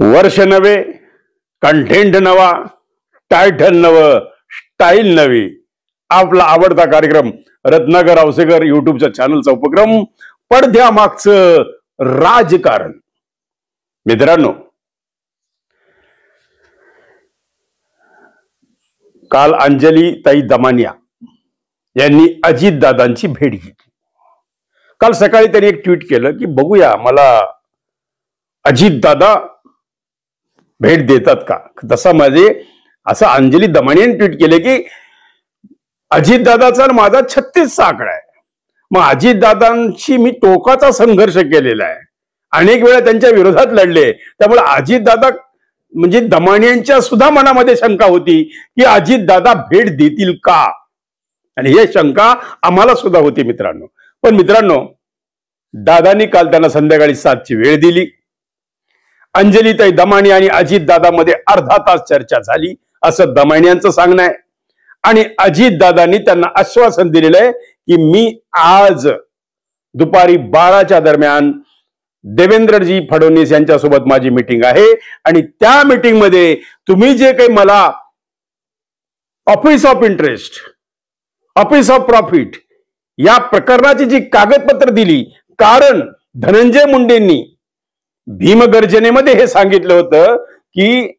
वर्ष नवे, कंटेंट नवा, टायटल नव, स्टाईल नवी. आपला आवडता कार्यक्रम रत्नाकर औसेकर युट्यूबच्या चॅनलचा उपक्रम पडद्यामागचं राजकारण. मित्रांनो, काल अंजली ताई दमानिया यांनी अजितदादांची भेट घेतली. काल सकाळी त्यांनी एक ट्विट केलं की बघूया मला अजितदादा भेट देतात का. तसा माझे असं अंजली दमानियाने ट्विट केले की अजितदादाचा माझा 36चा आकडा आहे. मग अजितदादांशी मी टोकाचा संघर्ष केलेला आहे, अनेक वेळा त्यांच्या विरोधात लढले. त्यामुळे अजितदादा म्हणजे दमानियांच्या सुद्धा मनामध्ये शंका होती की अजितदादा भेट देतील का, आणि ही शंका आम्हाला सुद्धा होती मित्रांनो. पण मित्रांनो, दादांनी काल त्यांना संध्याकाळी 7ची वेळ दिली. अंजलीताई दमानिया आणि अजितदादामध्ये अर्धा तास चर्चा झाली असं दमानियांचं सांगणं आहे. आणि अजितदादांनी त्यांना आश्वासन दिलेलं आहे की मी आज दुपारी 12च्या दरम्यान देवेंद्रजी फडणवीस यांच्यासोबत माझी मीटिंग आहे आणि त्या मीटिंग मध्ये तुम्ही जे काही मला office of interest, office of profit या प्रकरणाची जी कागदपत्र दिली, कारण धनंजय मुंडेंनी भीमगर्जनेमध्ये हे सांगितलं होतं की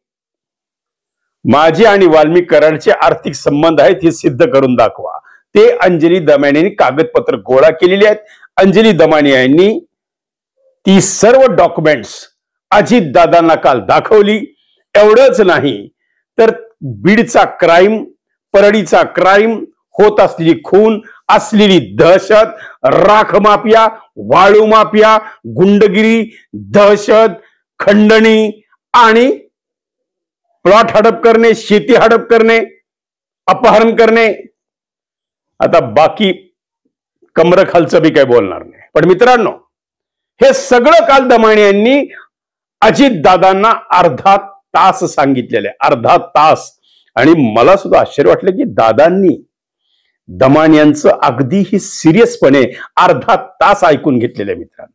माझे आणि वाल्मिक कराडचे आर्थिक संबंध आहेत हे सिद्ध करून दाखवा. ते अंजली दमानियांनी कागदपत्र गोळा केलेली आहेत. अंजली दमानिया यांनी ती सर्व डॉक्युमेंट्स अजितदादांना काल दाखवली. एवढंच नाही तर बीडचा क्राईम, परळीचा क्राईम, होत असलेली खून, असलेली दहशत, राख माफिया, वाळू माफिया, गुंडगिरी, दहशत, खंडणी आणि प्लॉट हडप करणे, शेती हडप करणे, अपहरण करणे. आता बाकी कमरखालचं बी काही बोलणार नाही. पण मित्रांनो, हे सगळं काल दमानियांनी अजितदादांना अर्धा तास सांगितलेलं आहे. अर्धा तास. आणि मला सुद्धा आश्चर्य वाटलं की दादांनी दमानियांचं अगदी ही सिरियसपणे अर्धा तास ऐकून घेतलेलं आहे मित्रांनो.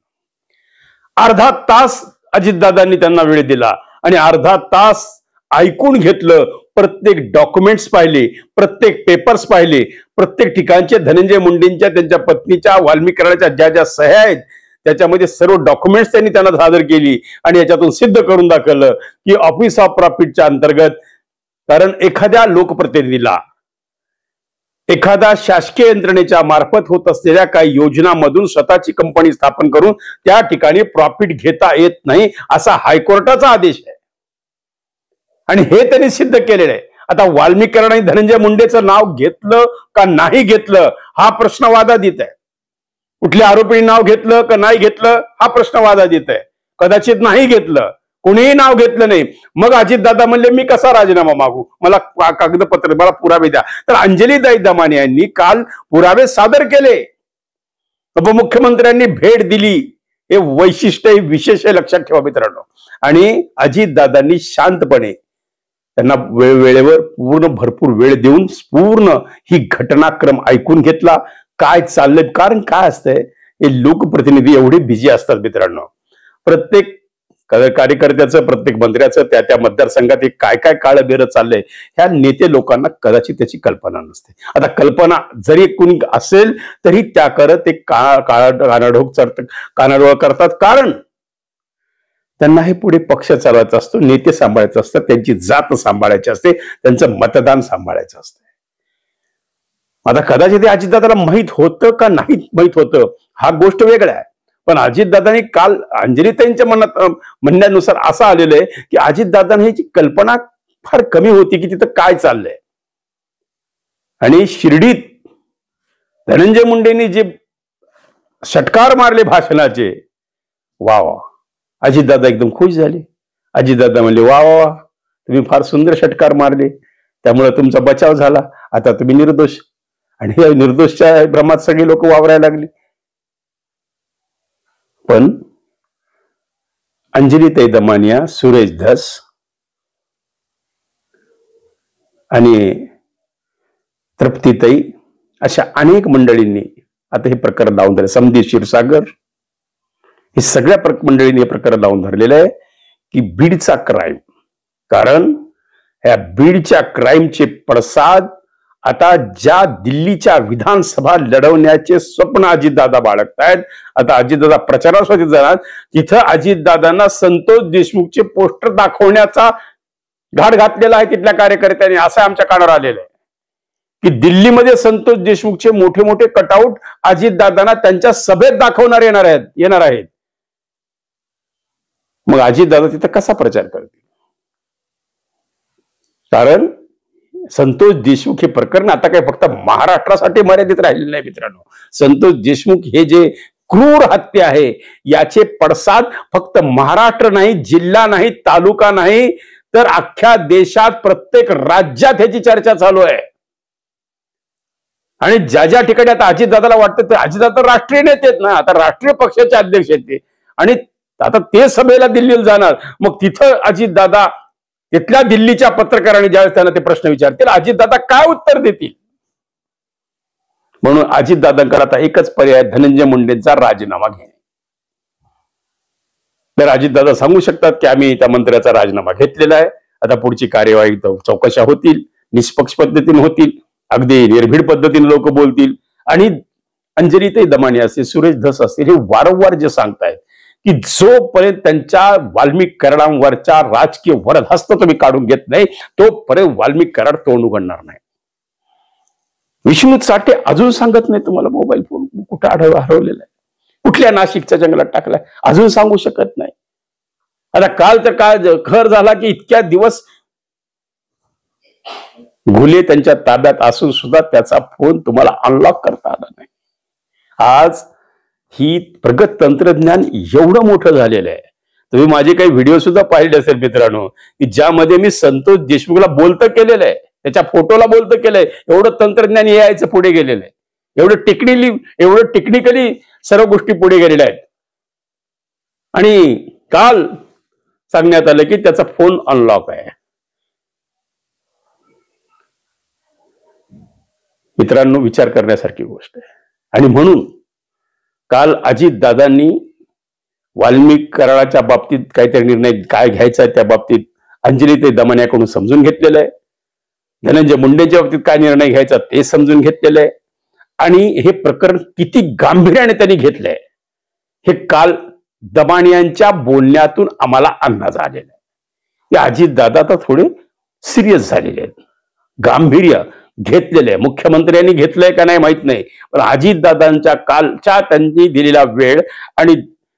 अर्धा तास अजितदादांनी त्यांना वेळ दिला आणि अर्धा तास ऐकून घेतलं. प्रत्येक डॉक्युमेंट्स पाहिले, प्रत्येक पेपर्स पाहिले, प्रत्येक ठिकाणचे धनंजय मुंडेंच्या, त्यांच्या पत्नीच्या, वाल्मिक कराडच्या ज्या ज्या सह्या आहेत त्याच्यामध्ये सर्व डॉक्युमेंट्स त्यांनी त्यांना सादर केली आणि याच्यातून सिद्ध करून दाखवलं की ऑफिस ऑफ प्रॉफिटच्या अंतर्गत, कारण एखाद्या लोकप्रतिनिधीला एखाद्या शासकीय यंत्रणेच्या मार्फत होत असलेल्या काही योजनांमधून स्वतःची कंपनी स्थापन करून त्या ठिकाणी प्रॉफिट घेता येत नाही असा हायकोर्टाचा आदेश आहे आणि हे त्यांनी सिद्ध केलेलं आहे. आता वाल्मिक कराड आणि धनंजय मुंडेचं नाव घेतलं का नाही घेतलं हा प्रश्न वादातीत आहे. कुठल्या आरोपीने नाव घेतलं का नाही घेतलं हा प्रश्न वादातीत आहे. कदाचित नाही घेतलं, कोणीही नाव घेतलं नाही. मग अजितदादा म्हणले मी कसा राजीनामा मागू, मला कागदपत्र, मला पुरावे द्या. तर अंजलीताई दमानिया यांनी काल पुरावे सादर केले. उपमुख्यमंत्र्यांनी भेट दिली. हे वैशिष्ट्य, हे विशेष लक्षात ठेवा मित्रांनो. आणि अजितदादांनी शांतपणे त्यांना वेळेवर पूर्ण भरपूर वेळ देऊन पूर्ण ही घटनाक्रम ऐकून घेतला. काय चाललंय, कारण काय असतंय, हे लोकप्रतिनिधी एवढे बिझी असतात मित्रांनो. प्रत्येक कार्यकर्त्याचं, प्रत्येक मंत्र्याचं त्या त्या मतदारसंघात काय काय काळं बेरं चाललंय ह्या नेते लोकांना कदाचित त्याची कल्पना नसते. आता कल्पना जरी कुणी असेल तरी त्या करत ते कानाडोळ करतात, कारण त्यांना हे पुढे पक्ष चालवायचा असतो, नेते सांभाळायचं असतं, त्यांची जात सांभाळायची असते, त्यांचं मतदान सांभाळायचं असतं. आता कदाचित अजितदादाला माहित होतं का नाही माहित होतं हा गोष्ट वेगळा आहे. पण अजितदादांनी काल अंजलीताईंच्या म्हणण्यानुसार असं आलेलं आहे की अजितदादांनी ह्याची कल्पना फार कमी होती की तिथं काय चाललंय. आणि शिर्डीत धनंजय मुंडेंनी जे षटकार मारले भाषणाचे, वा वा, अजितदादा एकदम खुश झाले. अजितदादा म्हणले वा वा, तुम्ही फार सुंदर षटकार मारले, त्यामुळे तुमचा बचाव झाला, आता तुम्ही निर्दोष. आणि या निर्दोषच्या भ्रमात सगळी लोक वावरायला लागली. पण अंजलीताई दमानिया, सुरेश धस आणि तृप्तीताई अशा अनेक मंडळींनी आता हे प्रकरण लावून धरले. समधी क्षीरसागर, हे सगळ्या मंडळींनी हे प्रकरण लावून धरलेलं आहे की बीडचा क्राईम, कारण ह्या बीडच्या क्राईमचे पडसाद आता ज्या दिल्लीच्या विधानसभा लढवण्याचे स्वप्न अजितदादा बाळगतायत, आता अजितदादा प्रचारासाठी जाणार, तिथं अजितदादांना संतोष देशमुखचे पोस्टर दाखवण्याचा घाट घातलेला आहे तिथल्या कार्यकर्त्यांनी, असं आमच्या कानावर आलेलं आहे की दिल्लीमध्ये संतोष देशमुखचे मोठे मोठे कटआउट अजितदादांना त्यांच्या सभेत दाखवणार येणार आहेत. मग अजितदादा तिथं कसा प्रचार करतील? कारण संतोष देशमुख हे प्रकरण आता काही फक्त महाराष्ट्रासाठी मर्यादित राहिलेलं नाही मित्रांनो. संतोष देशमुख हे जे क्रूर हत्या आहे याचे पडसाद फक्त महाराष्ट्र नाही, जिल्हा नाही, तालुका नाही, तर अख्ख्या देशात प्रत्येक राज्यात ह्याची चर्चा चालू आहे. आणि ज्या ज्या ठिकाणी आता अजितदादाला वाटतं ते, अजितदादा राष्ट्रीय नेते आहेत ना, आता राष्ट्रीय पक्षाचे अध्यक्ष आहेत ते, आणि आता ते सभेला दिल्लीला जाणार, मग तिथं अजितदादा तिथल्या दिल्लीच्या पत्रकारांनी ज्यावेळेस त्यांना ते प्रश्न विचारतील, अजितदादा काय उत्तर देतील? म्हणून अजितदादांकडे आता एकच पर्याय, धनंजय मुंडेंचा राजीनामा घेणे. तर अजितदादा सांगू शकतात की आम्ही त्या मंत्र्याचा राजीनामा घेतलेला आहे, आता पुढची कार्यवाही चौकशा होतील, निष्पक्ष पद्धतीने होतील, अगदी निर्भीड पद्धतीने लोक बोलतील. आणि अंजलीताई दमानी असतील, सुरेश धस असतील, हे वारंवार जे सांगतायत की जोपर्यंत त्यांच्या वाल्मिक कराडांवरच्या राजकीय वरदहस्त तुम्ही काढून घेत नाही तोपर्यंत वाल्मिक कराड तोंड उघडणार नाही. विष्णू चाटे अजून सांगत नाही तुम्हाला मोबाईल फोन कुठे हरवलेला आहे, कुठल्या नाशिकच्या जंगलात टाकलाय, अजून सांगू शकत नाही. आता काल तर काय खर झाला की इतक्या दिवस घुले त्यांच्या ताब्यात असून सुद्धा त्याचा फोन तुम्हाला अनलॉक करता आला नाही. आज ही प्रगत तंत्रज्ञान एवढं मोठं झालेलं आहे. तुम्ही माझे काही व्हिडिओ सुद्धा पाहिले असेल मित्रांनो, की ज्यामध्ये मी संतोष देशमुखला बोलतं केलेलं आहे, त्याच्या फोटोला बोलतं केलंय. एवढं तंत्रज्ञान यायचं पुढे गेलेलं आहे, एवढं टेक्निकली सर्व गोष्टी पुढे गेलेल्या आहेत. आणि काल सांगण्यात आलं की त्याचा फोन अनलॉक आहे. मित्रांनो, विचार करण्यासारखी गोष्ट आहे. आणि म्हणून काल अजितदादांनी वाल्मिक कराडाच्या बाबतीत काहीतरी निर्णय काय घ्यायचा त्या बाबतीत अंजलीताई दमानियाकडून समजून घेतलेलं आहे. धनंजय मुंडेच्या बाबतीत काय निर्णय घ्यायचा ते समजून घेतलेलं आहे. आणि हे प्रकरण किती गांभीर्याने त्यांनी घेतलंय हे काल दमानियांच्या बोलण्यातून आम्हाला अंदाज आलेला आहे की अजितदादा आता थोडे सिरियस झालेले आहेत, गांभीर्य घेतलेलं आहे. मुख्यमंत्र्यांनी घेतलंय का नाही माहित नाही, पण अजितदादांच्या कालच्या त्यांनी दिलेला वेळ आणि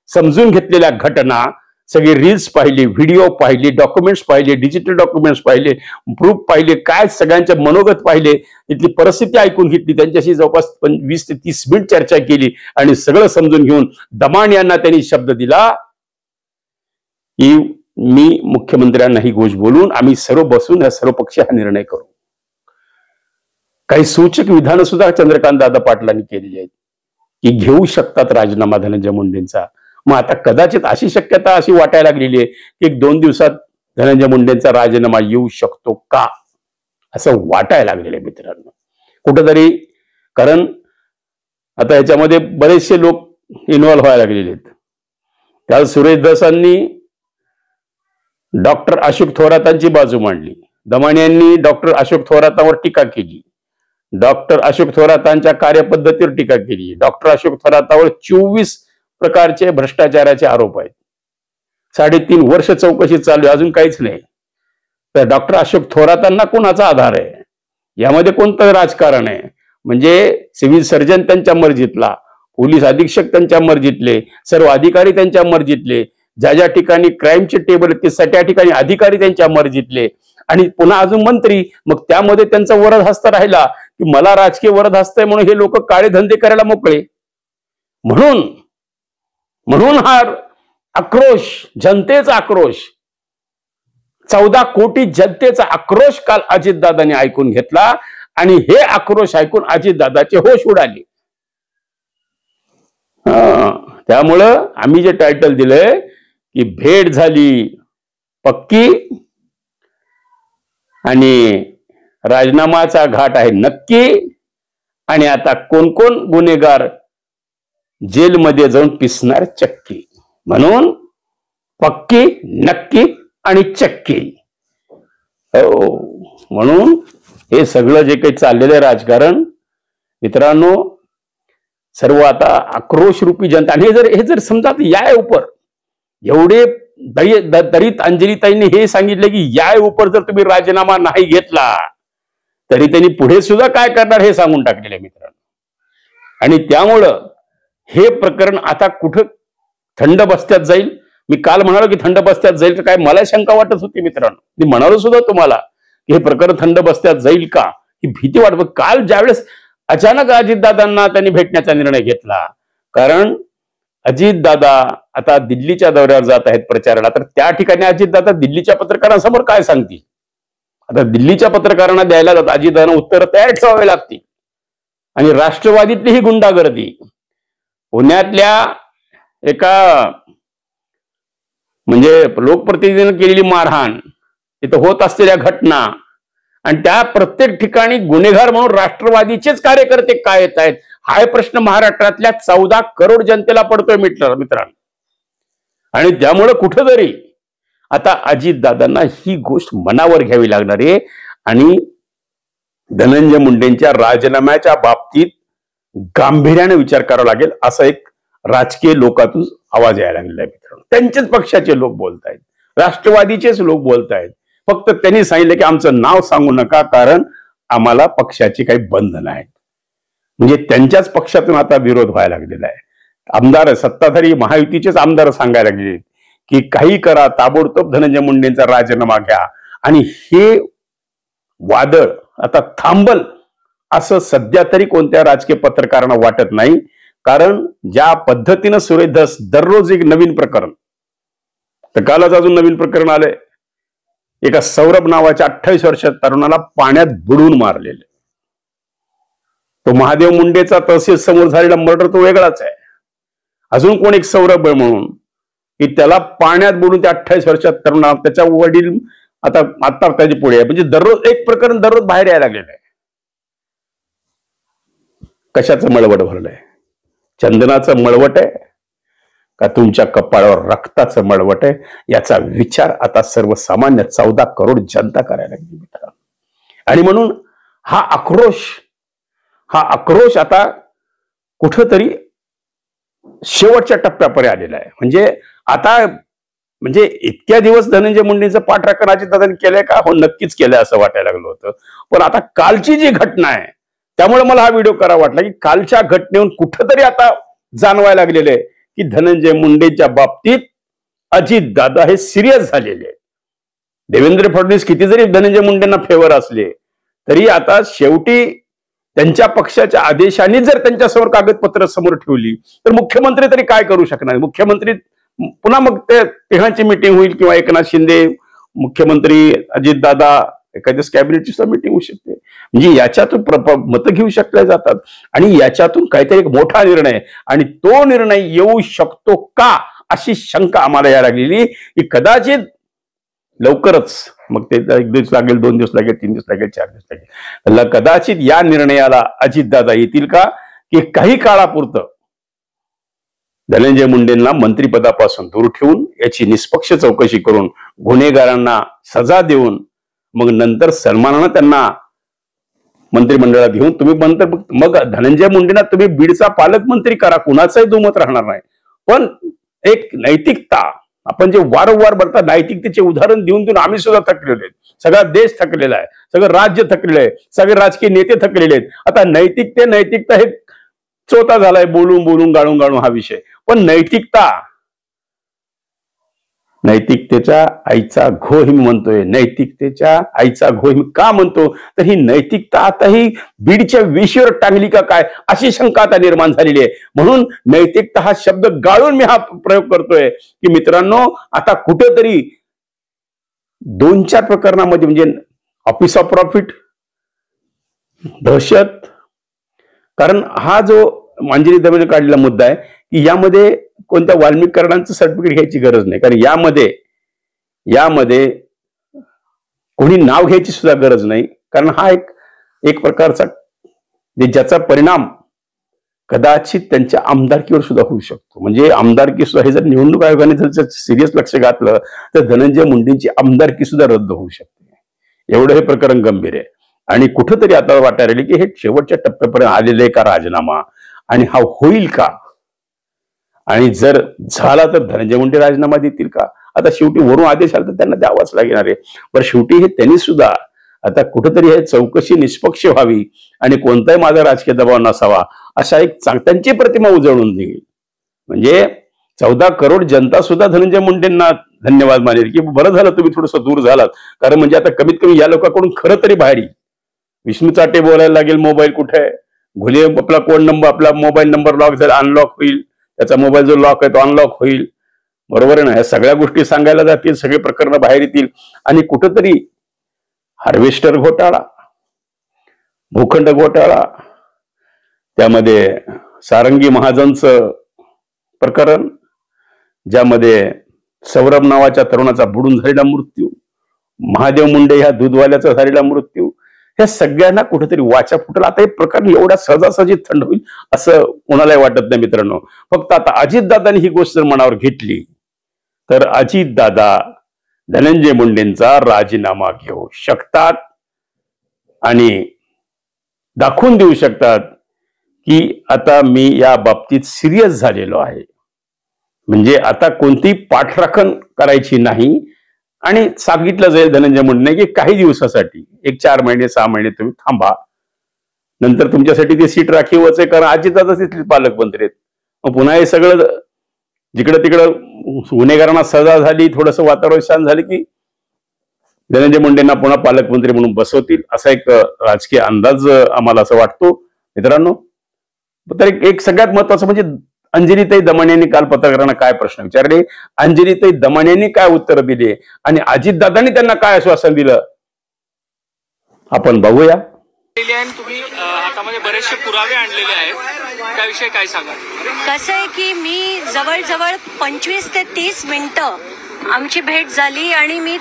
समजून घेतलेल्या घटना, सगळे रील्स पाहिली, व्हिडिओ पाहिली, डॉक्युमेंट्स पाहिले, डिजिटल डॉक्युमेंट्स पाहिले, प्रूफ पाहिले, काय सगळ्यांचे मनोगत पाहिले, इथली परिस्थिती ऐकून घेतली, त्यांच्याशी जवळपास 20 ते 30 मिनिट चर्चा केली आणि सगळं समजून घेऊन दमानियांना त्यांनी शब्द दिला की मी मुख्यमंत्र्यांना ही गोष्ट बोलून आम्ही सर्व बसून या सर्व पक्षी हा निर्णय करू. काही सूचक विधानं सुद्धा चंद्रकांत दादा पाटलांनी केलेली आहेत की घेऊ शकतात राजीनामा धनंजय मुंडेंचा. मग आता कदाचित अशी शक्यता अशी वाटायला लागलेली आहे की 1-2 दिवसात धनंजय मुंडेंचा राजीनामा येऊ शकतो का, असं वाटायला लागलेलं आहे मित्रांनो कुठंतरी. कारण आता याच्यामध्ये बरेचसे लोक इन्व्हॉल्व्ह व्हायला लागलेले आहेत. काल सुरेश धसांनी डॉक्टर अशोक थोरातांची बाजू मांडली, दमानियांनी डॉक्टर अशोक थोरातांवर टीका केली, डॉक्टर अशोक थोरातांच्या कार्यपद्धतीवर टीका केली, डॉक्टर अशोक थोरातांवर 24 प्रकारचे भ्रष्टाचाराचे आरोप आहेत. 3.5 वर्ष चौकशी चालू आहे, अजून काहीच नाही. तर डॉक्टर अशोक थोरातांना कोणाचा आधार आहे, यामध्ये कोणतं राजकारण आहे? म्हणजे सिव्हिल सर्जन त्यांच्या मर्जीतला, पोलीस अधीक्षक त्यांच्या मर्जीतले, सर्व अधिकारी त्यांच्या मर्जीतले, ज्या ज्या ठिकाणी क्राईमचे टेबल आहेत त्या ठिकाणी अधिकारी त्यांच्या मर्जीतले, आणि पुन्हा अजून मंत्री. मग त्यामध्ये त्यांचा वरदहस्त राहिला की मला राजकीय वरदहस्त आहे म्हणून हे लोक काळे धंदे करायला मोकळे. म्हणून हा आक्रोश, जनतेचा आक्रोश, 14 कोटी जनतेचा आक्रोश काल अजितदादांनी ऐकून घेतला आणि हे आक्रोश ऐकून अजितदादाचे होश उडाले. त्यामुळं आम्ही जे टायटल दिलंय की भेट झाली पक्की आणि राजीनामाचा घाट आहे नक्की, आणि आता कोण कोण गुन्हेगार जेलमध्ये जाऊन पिसणार चक्की. म्हणून पक्की, नक्की आणि चक्की. हो, म्हणून हे सगळं जे काही चाललेलं राजकारण मित्रांनो, सर्व आता आक्रोश रूपी जनता. आणि हे जर समजा या उपर एवढे दरीत अंजलीताईंनी हे सांगितले की या उपर जर तुम्ही राजीनामा नाही घेतला तरी त्यांनी पुढे सुद्धा काय करणार हे सांगून टाकलेले मित्रांनो. आणि त्यामुळं हे प्रकरण आता कुठं थंड बस्त्यात जाईल. मी काल म्हणालो की थंड बस्त्यात जाईल तर काय मला शंका वाटत होती मित्रांनो. मी म्हणालो सुद्धा तुम्हाला की हे प्रकरण थंड बस्त्यात जाईल का ही भीती वाटत. काल ज्यावेळेस अचानक अजितदादांना त्यांनी भेटण्याचा निर्णय घेतला, कारण अजितदादा आता दिल्लीच्या दौऱ्यावर जात आहेत प्रचाराला, तर त्या ठिकाणी अजितदादा दिल्लीच्या पत्रकारांसमोर काय सांगतील. आता दिल्लीच्या पत्रकारांना द्यायला जात अजितदादांना उत्तर तयार ठेवावे लागतील. आणि राष्ट्रवादीतली ही गुंडागर्दी, पुण्यातल्या एका म्हणजे लोकप्रतिनिधीने केलेली मारहाण, तिथं होत असलेल्या घटना, आणि त्या प्रत्येक ठिकाणी गुन्हेगार म्हणून राष्ट्रवादीचेच कार्यकर्ते काय येत आहेत हा प्रश्न महाराष्ट्रातल्या 14 करोड जनतेला पडतोय मित्रांनो. आणि त्यामुळे कुठेतरी आता अजितदादांना ही गोष्ट मनावर घ्यावी लागणार आहे आणि धनंजय मुंडेंच्या राजीनाम्याच्या बाबतीत गांभीर्याने विचार करावा लागेल, असा एक राजकीय लोकातून आवाज यायला लागलेला आहे मित्रांनो. त्यांचेच पक्षाचे लोक बोलतायत, राष्ट्रवादीचेच लोक बोलतायत. फक्त त्यांनी सांगितलं की आमचं नाव सांगू नका कारण आम्हाला पक्षाची काही बंधनं आहेत. म्हणजे त्यांच्याच पक्षातून आता विरोध व्हायला लागलेला आहे. आमदार, सत्ताधारी महायुतीचेच आमदार सांगायला लागले की काही करा, ताबडतोब धनंजय मुंडेंचा राजीनामा घ्या. आणि हे वादळ आता थांबल असं सध्या तरी कोणत्या राजकीय पत्रकारांना वाटत नाही. कारण ज्या पद्धतीनं सुरेश दररोज एक नवीन प्रकरण, तर कालच अजून नवीन प्रकरण आलंय, एका सौरभ नावाच्या 28 वर्षात तरुणाला पाण्यात बुडवून मारलेले. तो महादेव मुंडेचा तहसील समोर झालेला मर्डर तो वेगळाच आहे. अजून कोण एक सौरभ म्हणून की त्याला पाण्यात बुडून त्या 28 वर्षात तरुणा, त्याच्या वडील आता त्याच्या पुढे आहे. म्हणजे दररोज एक प्रकरण दररोज बाहेर यायला लागलेलं आहे. कशाचं मळवट भरलंय? चंदनाचं मळवट आहे का तुमच्या कपाळावर रक्ताचं मळवट आहे? याचा विचार आता सर्वसामान्य 14 करोड जनता करायला लागली मित्रांनो. आणि म्हणून हा आक्रोश आता कुठंतरी शेवटच्या टप्प्यापर्यंत आलेला आहे. म्हणजे आता म्हणजे इतक्या दिवस धनंजय मुंडेंचं पाठराखण अजितदादांनी केलंय का? हो, नक्कीच केलंय असं वाटायला लागलं होतं. पण आता कालची जी घटना आहे त्यामुळे मला हा व्हिडिओ करावा वाटला की कालच्या घटनेहून कुठंतरी आता जाणवायला लागलेलं आहे की धनंजय मुंडेंच्या बाबतीत अजितदादा हे सिरियस झालेले आहेत. देवेंद्र फडणवीस किती जरी धनंजय मुंडेंना फेवर असले तरी आता शेवटी त्यांच्या पक्षाच्या आदेशाने जर त्यांच्यासमोर कागदपत्र समोर ठेवली तर मुख्यमंत्री तरी काय करू शकणार? मुख्यमंत्री पुन्हा मग ते तिघांची मीटिंग होईल किंवा एकनाथ शिंदे मुख्यमंत्री, अजितदादा, एखाद्या कॅबिनेटची सुद्धा मीटिंग होऊ शकते. म्हणजे याच्यातून मतं घेऊ शकले जातात आणि याच्यातून काहीतरी एक मोठा निर्णय, आणि तो निर्णय येऊ शकतो का अशी शंका आम्हाला यायला लागलेली की कदाचित लवकरच, मग ते 1 दिवस लागेल, 2 दिवस लागेल, 3 दिवस लागेल, 4 दिवस लागेल, कदाचित या निर्णयाला अजितदादा येतील का की काही काळापुरतं धनंजय मुंडेंना मंत्रिपदापासून दूर ठेवून याची निष्पक्ष चौकशी करून गुन्हेगारांना सजा देऊन मग नंतर सन्मानानं त्यांना मंत्रिमंडळात घेऊन तुम्ही मग धनंजय मुंडेंना तुम्ही बीडचा पालकमंत्री करा, कुणाचाही दुमत राहणार नाही. पण एक नैतिकता, आपण जे वारंवार बघता नैतिकतेचे उदाहरण देऊन देऊन आम्ही सुद्धा थकलेलो आहेत. सगळा देश थकलेला आहे, सगळं राज्य थकलेलं आहे, सगळे राजकीय नेते थकलेले आहेत. आता नैतिकता हे चोता झालाय, बोलून बोलून गाळून गाळून हा विषय. पण नैतिकतेच्या आईचा घो मी म्हणतोय. नैतिकतेच्या आईचा घो मी का म्हणतो तर ही नैतिकता आता ही बीडच्या विषयावर टांगली का काय अशी शंका आता निर्माण झालेली आहे. म्हणून नैतिकता हा शब्द गाळून मी हा प्रयोग करतोय की मित्रांनो आता कुठेतरी 2-4 प्रकरणामध्ये म्हणजे ऑफिस ऑफ प्रॉफिट, दहशत, कारण हा जो अंजली दवेने काढलेला मुद्दा आहे की यामध्ये कोणत्या वाल्मिकीकरणांचं सर्टिफिकेट घ्यायची गरज नाही. कारण यामध्ये कोणी नाव घ्यायची सुद्धा गरज नाही. कारण हा एक प्रकारचा ज्याचा परिणाम कदाचित त्यांच्या आमदारकीवर सुद्धा होऊ शकतो. म्हणजे आमदारकी सुद्धा, हे जर निवडणूक आयोगाने जर सिरियस लक्ष घातलं तर धनंजय मुंडेंची आमदारकी सुद्धा रद्द होऊ शकते. एवढं हे प्रकरण गंभीर आहे. आणि कुठंतरी आता वाटायला लागले की हे शेवटच्या टप्प्यापर्यंत आलेलं आहे का राजीनामा, आणि हा होईल का, आणि जर झाला तर धनंजय मुंडे राजीनामा देतील का. आता शेवटी वरून आदेश आला तर त्यांना द्यावाच लागणार आहे. पण शेवटी हे त्यांनी सुद्धा आता कुठंतरी हे चौकशी निष्पक्ष व्हावी आणि कोणताही माझा राजकीय दबाव नसावा अशा एक त्यांची प्रतिमा उजळून देईल. म्हणजे 14 करोड जनता सुद्धा धनंजय मुंडेंना धन्यवाद मानेल की बरं झालं तुम्ही थोडंसं दूर झालात. कारण म्हणजे आता कमीत कमी या लोकांकडून खरं तरी बाहेर येईल. विष्णू चाटे बोलायला लागेल मोबाईल कुठे आहे, घुले आपला कोड नंबर, आपला मोबाईल नंबर लॉक झाला, अनलॉक होईल, त्याचा मोबाईल जो लॉक आहे तो अनलॉक होईल. बरोबर आहे ना. ह्या सगळ्या गोष्टी सांगायला जातील, सगळे प्रकरण बाहेर येतील. आणि कुठंतरी हार्वेस्टर घोटाळा, भूखंड घोटाळा, त्यामध्ये सारंगी महाजनचं प्रकरण, ज्यामध्ये सौरभ नावाच्या तरुणाचा बुडून झालेला मृत्यू, महादेव मुंडे ह्या दूधवाल्याचा झालेला मृत्यू, ह्या सगळ्यांना कुठेतरी वाचा फुटल. आता हे प्रकरण एवढ्या सहजासहजी थंड होईल असं कोणालाही वाटत नाही मित्रांनो. फक्त आता अजितदादांनी ही गोष्ट जर मनावर घेतली तर अजितदादा धनंजय मुंडेंचा राजीनामा घेऊ शकतात आणि दाखवून देऊ शकतात की आता मी या बाबतीत सिरियस झालेलो आहे. म्हणजे आता कोणतीही पाठराखण करायची नाही आणि सांगितलं जाईल धनंजय मुंडे की काही दिवसासाठी 1-4 महिने 6 महिने तुम्ही थांबा, नंतर तुमच्यासाठी ती सीट राखीवच आहे. कारण अजितदादा तिथले पालकमंत्री आहेत. मग पुन्हा हे सगळं जिकडं तिकडं गुन्हेगारांना सजा झाली, थोडंसं वातावरण शांत झालं की धनंजय मुंडेंना पुन्हा पालकमंत्री म्हणून बसवतील असा एक राजकीय अंदाज आम्हाला असं वाटतो मित्रांनो. तर एक सगळ्यात महत्वाचं म्हणजे अंजलीताई दमाने यांनी काल पत्रकारांना काय प्रश्न विचारले, अंजलीताई दमाने यांनी काय उत्तर दिले आणि अजितदादांनी त्यांना काय आश्वासन दिलं आपण बघूया. तुम्ही हातामध्ये बरेचसे पुरावे आणलेले आहेत, त्याविषयी काय सांगा. कसं आहे की मी जवळजवळ 25 ते 30 मिनिटं आमची भेट झाली आणि मी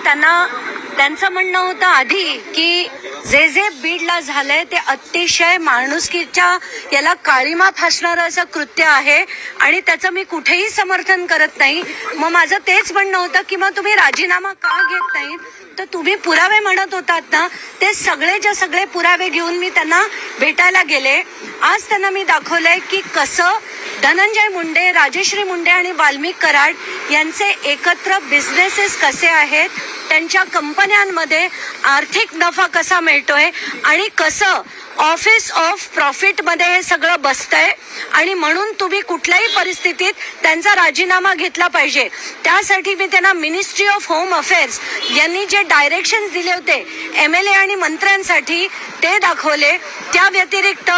त्यांचं म्हणणं होतं आधी की जे बीडला झालंय ते अतिशय माणुसकीच्या याला काळीमा फासणारं असं कृत्य आहे आणि त्याचं मी कुठेही समर्थन करत नाही. मग माझं तेच म्हणणं होतं की मग तुम्ही राजीनामा का घेत नाही, तर तुम्ही पुरावे म्हणत होतात ना, ते सगळेच्या सगळे पुरावे घेऊन मी त्यांना भेटायला गेले. आज त्यांना मी दाखवलंय की कसं धनंजय मुंडे, राजश्री मुंडे आणि वाल्मिक कराड यांचे एकत्र बिझनेसेस कसे आहेत, त्यांच्या कंपन्यांमध्ये आर्थिक नफा कसा मिळतोय आणि कसं ऑफिस ऑफ प्रॉफिट मध्ये हे सगळं बसतंय. आणि म्हणून तुम्ही कुठल्याही परिस्थितीत त्यांचा राजीनामा घेतला पाहिजे. त्यासाठी मी त्यांना मिनिस्ट्री ऑफ होम अफेअर्स यांनी जे डायरेक्शन्स दिले होते MLA आणि मंत्र्यांसाठी ते दाखवले. त्या व्यतिरिक्त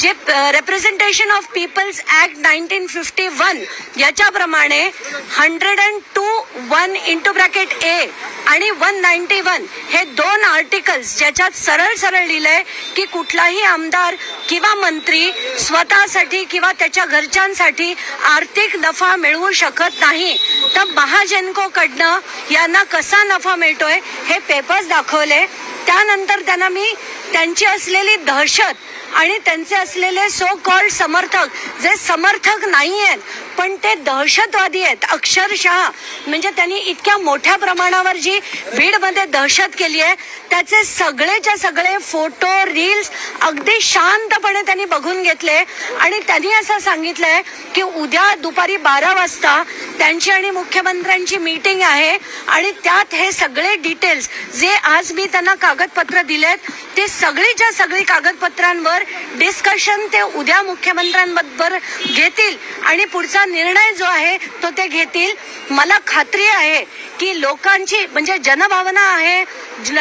जे रिप्रेझेंटेशन ऑफ पीपल्स ऍक्ट 1951 याच्याप्रमाणे 102(1)(a) आणि 191 हे 2 आर्टिकल्स ज्याच्यात सरळ सरळ लिहिलंय की कुठलाही आमदार किंवा मंत्री स्वतःसाठी किंवा त्याच्या घरच्यांसाठी आर्थिक नफा मिळवू शकत नाही. तर महाजनको कडनं यांना कसा नफा मिळतोय हे पेपर्स दाखवले. त्यानंतर त्यांना मी त्यांची असलेली दहशत आणि त्यांचे असलेले सो कॉल्ड समर्थक, जे समर्थक नाही आहेत पण ते दहशतवादी आहेत अक्षरशः, म्हणजे त्यांनी इतक्या मोठ्या प्रमाणावर जी बीडमध्ये दहशत केली आहे त्याचे सगळेच्या सगळे फोटो रील्स अगदी शांतपणे त्यांनी बघून घेतले. आणि त्यांनी असं सांगितलंय की उद्या दुपारी 12 वाजता त्यांची आणि मुख्यमंत्र्यांची मीटिंग आहे आणि त्यात हे सगळे डिटेल्स जे आज मी त्यांना कागदपत्र दिलेत ते सगळीच्या सगळी कागदपत्रांवर डिस्कशन ते उद्या मुख्यमंत्र्यांबरोबर घेतील आणि पुढचा निर्णय जो आहे तो ते घेतील. मला खात्री आहे की लोकांची म्हणजे जनभावना आहे,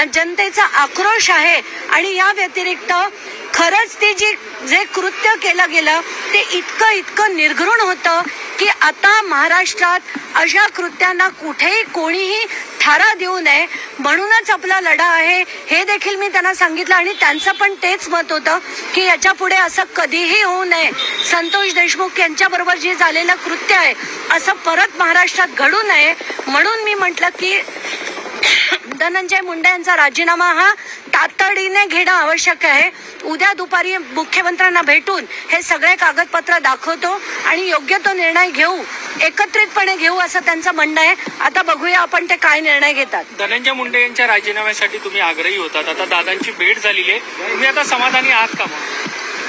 जनतेचा आक्रोश आहे आणि या व्यतिरिक्त खरंच ते जे कृत्य केलं गेलं ते इतकं निर्घृण होतं की आता महाराष्ट्रात अशा कृत्यांना कुठेही कोणीही थारा देऊ नये. म्हणूनच आपला लढा आहे हे देखील मी त्यांना सांगितलं आणि त्यांचं पण तेच मत होतं की याच्या पुढे असं कधीही होऊ नये. संतोष देशमुख यांच्याबरोबर जे झालेलं कृत्य आहे असं परत महाराष्ट्रात घडू नये. म्हणून मी म्हटलं की धनंजय मुंडे यांचा राजीनामा हा तातडीने घेणं आवश्यक आहे. उद्या दुपारी मुख्यमंत्र्यांना भेटून हे सगळे कागदपत्र दाखवतो आणि योग्य तो निर्णय घेऊ, एकत्रितपणे घेऊ असं त्यांचं म्हणणं आहे. आता बघूया आपण ते काय निर्णय घेतात. धनंजय मुंडे यांच्या राजीनाम्यासाठी तुम्ही आग्रही होतात, आता दादांची भेट झालेली आहे, तुम्ही आता समाधानी आहात का?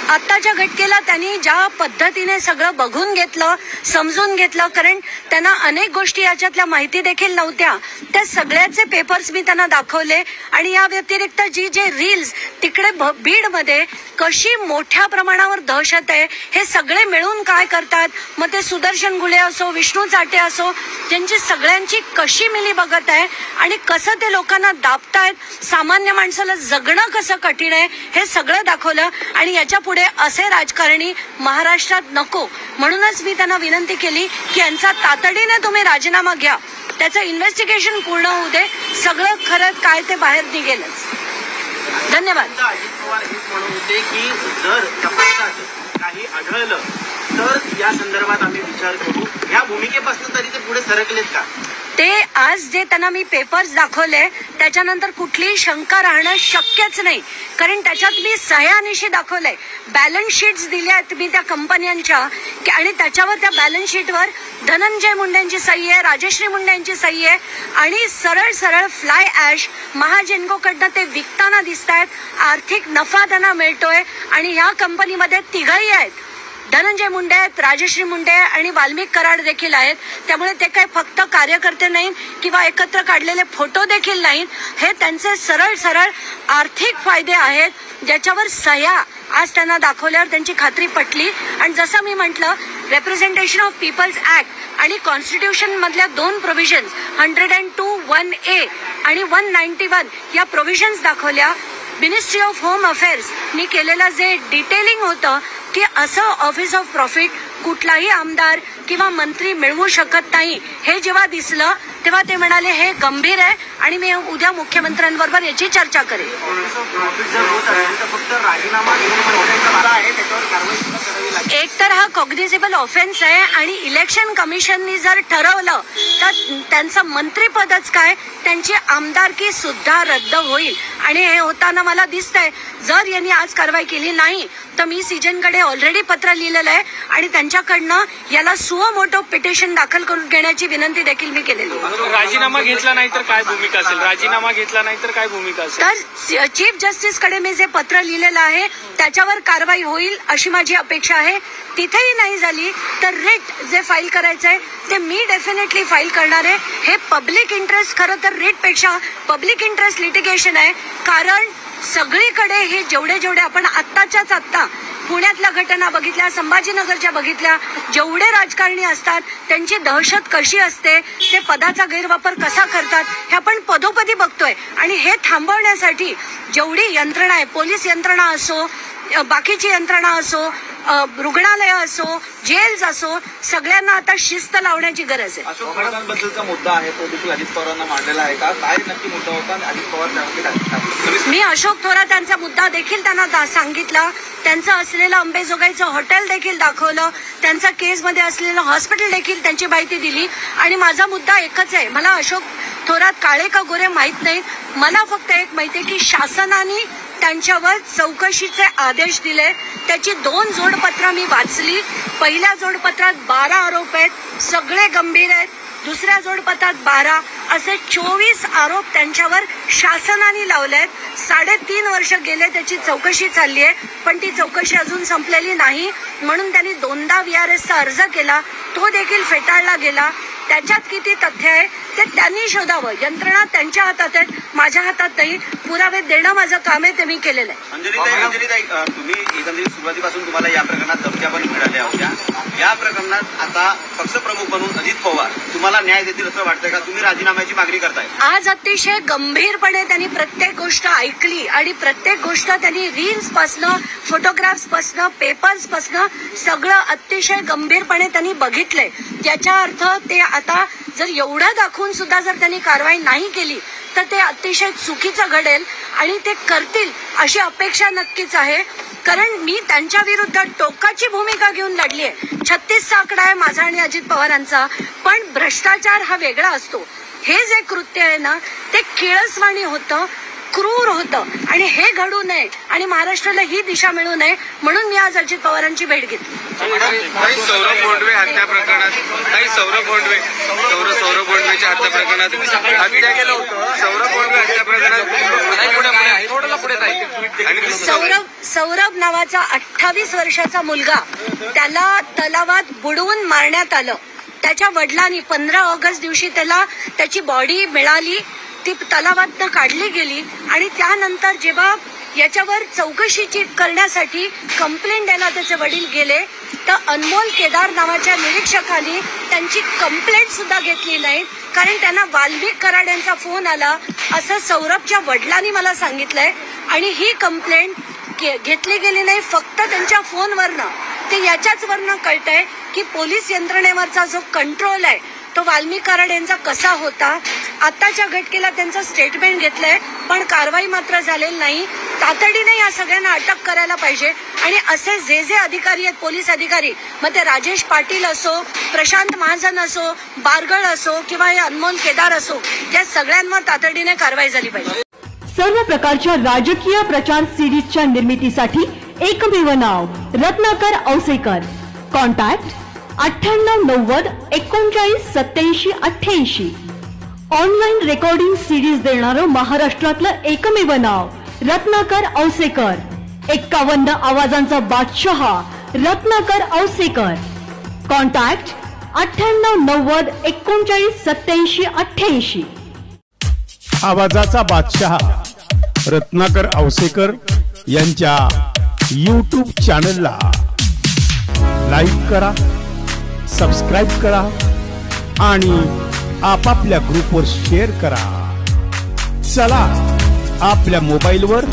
आत्ताच्या घटकेला त्यांनी ज्या पद्धतीने सगळं बघून घेतलं, समजून घेतलं, कारण त्यांना अनेक गोष्टी याच्यातल्या माहिती देखील नव्हत्या, त्या सगळ्याचे पेपर्स मी त्यांना दाखवले. आणि या व्यतिरिक्त जे रील्स तिकडे बीडमध्ये कशी मोठ्या प्रमाणावर दहशत आहे, हे सगळे मिळून काय करतात, मग ते सुदर्शन घुले असो, विष्णू चाटे असो, ज्यांची सगळ्यांची कशी मिली बघत आहे आणि कसं ते लोकांना दाबतायत, सामान्य माणसाला जगणं कसं कठीण आहे, हे सगळं दाखवलं. आणि याच्या पुढे असे राजकारणी महाराष्ट्रात नको, म्हणूनच मी त्यांना विनंती केली की यांचा तातडीने तुम्ही राजीनामा घ्या, त्याचं इन्व्हेस्टिगेशन पूर्ण होऊ दे, सगळं खरं काय ते बाहेर निघेलच. धन्यवाद. अजित पवार हेच म्हणत होते की जर तपासात काही आढळलं तर या संदर्भात आम्ही विचार करू. या भूमिकेपासून तरी ते पुढे सरकलेत का? ते आज जे त्यांना मी पेपर्स दाखवले त्याच्यानंतर कुठलीही शंका राहणं शक्यच नाही, कारण त्याच्यात मी सह्यानिशी दाखवलंय, बॅलन्स शीट्स दिल्या आहेत मी त्या कंपन्यांच्या, आणि त्याच्यावर त्या बॅलन्स शीटवर धनंजय मुंडेंची सही आहे, राजश्री मुंडे यांची सही आहे, आणि सरळ सरळ फ्लाय ॲश महाजेन्कोकडनं ते विकताना दिसत आहेत, आर्थिक नफा त्यांना मिळतोय. आणि ह्या कंपनीमध्ये तिघही आहेत, धनंजय मुंडे आहेत, राजश्री मुंडे आणि वाल्मिक कराड देखील आहेत. त्यामुळे ते काही फक्त कार्यकर्ते नाहीत किंवा एकत्र काढलेले फोटो देखील नाहीत, हे त्यांचे सरळ सरळ आर्थिक फायदे आहेत, ज्याच्यावर सह्या आज त्यांना दाखवल्यावर त्यांची खात्री पटली. आणि जसं मी म्हटलं, रिप्रेझेंटेशन ऑफ पीपल्स ऍक्ट आणि कॉन्स्टिट्यूशन मधल्या दोन प्रोव्हिजन्स 102(1)(a) आणि 191 या प्रोव्हिजन्स दाखवल्या. मिनिस्ट्री ऑफ होम अफेअर्स नी केलेलं जे डिटेलिंग होतं की असं ऑफिस ऑफ प्रॉफिट कुठलाही आमदार किंवा मंत्री मिळवू शकत नाही, हे जेव्हा दिसलं तेव्हा ते म्हणाले हे गंभीर आहे आणि मी उद्या मुख्यमंत्र्यांबरोबर याची चर्चा करेन. एक तर हा कॉग्निझेबल ऑफेन्स आहे आणि इलेक्शन कमिशननी जर ठरवलं तर त्यांचं मंत्रीपदच काय, त्यांची आमदारकी सुद्धा रद्द होईल. आणि हे होताना मला दिसतंय, जर यांनी आज कारवाई केली नाही तर मी सीजनकडे ऑलरेडी पत्र लिहिलेलं आहे आणि त्यांच्याकडनं याला सुओ मोटो पिटिशन दाखल करून घेण्याची विनंती देखील मी केलेली आहे. राजीनामा घेतला नाही तर काय भूमिका असेल? राजीनामा घेतला नाही तर काय भूमिका असेल? तर चीफ जस्टिसकडे मी जे पत्र लिहिलेलं आहे त्याच्यावर कारवाई होईल अशी माझी अपेक्षा आहे. तिथेही नाही झाली तर रिट जे फाईल करायचं आहे ते मी डेफिनेटली फाईल करणार आहे. हे पब्लिक इंटरेस्ट, खरं तर रिटपेक्षा पब्लिक इंटरेस्ट लिटिगेशन आहे, कारण सगळीकडे हे जेवढे आपण आत्ताच्याच आत्ता पुण्यातल्या घटना बघितल्या, संभाजीनगरच्या बघितल्या, जेवढे राजकारणी असतात त्यांची दहशत कशी असते, ते पदाचा गैरवापर कसा करतात हे आपण पदोपदी बघतोय. आणि हे थांबवण्यासाठी जेवढी यंत्रणा आहे, पोलीस यंत्रणा असो, बाकीची यंत्रणा असो, रुग्णालय असो, जेल्स असो, सगळ्यांना आता शिस्त लावण्याची गरज आहे. अशोक थोरातांबद्दलचा मुद्दा आहे तो देखील अजित पवारांना मांडलेला आहे का? काय नक्की मुद्दा होता आणि अजित पवार त्यामध्ये? मी अशोक थोरातांचा मुद्दा देखील त्यांना सांगितला, त्यांचं असलेलं अंबेजोगाईचं हॉटेल देखील दाखवलं, त्यांचा केसमध्ये असलेलं हॉस्पिटल देखील त्यांची माहिती दिली. आणि माझा मुद्दा एकच आहे, मला अशोक थोरात काळे का गोरे माहित नाहीत, मला फक्त एक माहिती आहे की शासनाने त्यांच्यावर चौकशीचे आदेश दिले. त्याची 2 जोडपत्र मी वाचली. पहिल्या जोडपत्रात 12 आरोप आहेत, सगळे गंभीर आहेत. दुसऱ्या जोडपत्रात 12, असे 24 आरोप त्यांच्यावर शासनाने लावले आहेत. 3.5 वर्ष गेले, त्याची चौकशी चालली आहे, पण ती चौकशी अजून संपलेली नाही. म्हणून त्यांनी 2दा VRSचा अर्ज केला, तो देखील फेटाळला गेला. त्याच्यात किती तथ्य आहे ते त्यांनी शोधावं. यंत्रणा त्यांच्या हातात आहेत, माझ्या हातात नाही. पुरावे देणं माझं काम आहे, ते मी केलेलं आहे. अंजलीताई, तुम्ही एकंदरीत सुरुवातीपासून तुम्हाला या प्रकरणात धमक्या पण मिळाल्या होत्या. या प्रकरणात आता पक्षप्रमुख म्हणून अजित पवार तुम्हाला न्याय देतील असं वाटतंय का? तुम्ही राजीनाम्याची मागणी करताय? आज अतिशय गंभीरपणे त्यांनी प्रत्येक गोष्ट ऐकली आणि प्रत्येक गोष्ट त्यांनी रील्स पासनं, फोटोग्राफ्स पासनं, पेपर्स पासनं सगळं अतिशय गंभीरपणे त्यांनी बघितलंय. याचा अर्थ ते आता जर एवढं दाखवून सुद्धा जर त्यांनी कारवाई नाही केली तर ते अतिशय चुकीचं घडेल आणि ते करतील अशी अपेक्षा नक्कीच आहे. कारण मी त्यांच्या विरुद्ध टोकाची भूमिका घेऊन लढली आहे. 36चा आकडा आहे माझा आणि अजित पवारांचा, पण भ्रष्टाचार हा वेगळा असतो. हे जे कृत्य आहे ना ते किळसवाणी होतं, क्रूर होतं आणि हे घडू नये आणि महाराष्ट्राला ही दिशा मिळू नये म्हणून मी आज अजित पवारांची भेट घेतली. सौरभ भोंडवे हत्या प्रकरणात सौरभ भोंडवेच्या हत्या प्रकरणात हत्या केलं होतं. सौरभ भोंडवे हत्या प्रकरणात सौरभ नावाचा 28 वर्षाचा मुलगा त्याला तलावात बुडवून मारण्यात आलं. त्याच्या वडिलांनी 15 ऑगस्ट दिवशी त्याला त्याची बॉडी मिळाली, ती तलावातनं काढली गेली आणि त्यानंतर जेव्हा याच्यावर चौकशी करण्यासाठी कंप्लेंट द्यायला त्याचे वडील गेले तर अनमोल केदार नावाच्या निरीक्षकांनी त्यांची कंप्लेंट सुद्धा घेतली नाही, कारण त्यांना वाल्मिक कराड यांचा फोन आला असं सौरभच्या वडिलांनी मला सांगितलंय आणि ही कंप्लेंट घेतली गेली नाही फक्त त्यांच्या फोनवरनं. ते याच्याच वरनं कळतंय की पोलीस यंत्रणेवरचा जो कंट्रोल आहे तो वाल्मिक कराड यांचा कसा होता. आताच्या घटनेला त्यांचं स्टेटमेंट घेतलंय पण कारवाई मात्र झालेली नाही. तातडीने या सगळ्यांना अटक करायला पाहिजे आणि असे जे अधिकारी आहेत पोलीस अधिकारी, मग ते राजेश पाटील असो, प्रशांत महाजन असो, बारगळ असो किंवा हे अनमोल केदार असो, या सगळ्यांवर तातडीने कारवाई झाली पाहिजे. सर्व प्रकारच्या राजकीय प्रचार सिरीजच्या निर्मितीसाठी एकमेव नाव Ratnakar Ausekar. Contact 9890 39 87 88. Online recording series देणारं महाराष्ट्रातलं एकमेव नाव रत्नाकर औसेकर. 51 आवाजांचा बादशाह रत्नाकर औसेकर. कॉन्टॅक्ट 9890 39 87 88. आवाजाचा बादशाह रत्नाकर औसेकर यांच्या YouTube चॅनलला लाईक करा, सबस्क्राईब करा आणि आपापल्या ग्रुपवर शेअर करा. चला आपल्या मोबाईलवर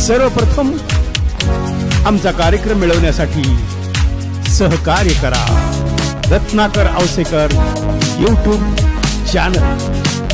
सर्वप्रथम आमचा कार्यक्रम मिळवण्यासाठी सहकार्य करा. Ratnakar Ausekar YouTube channel.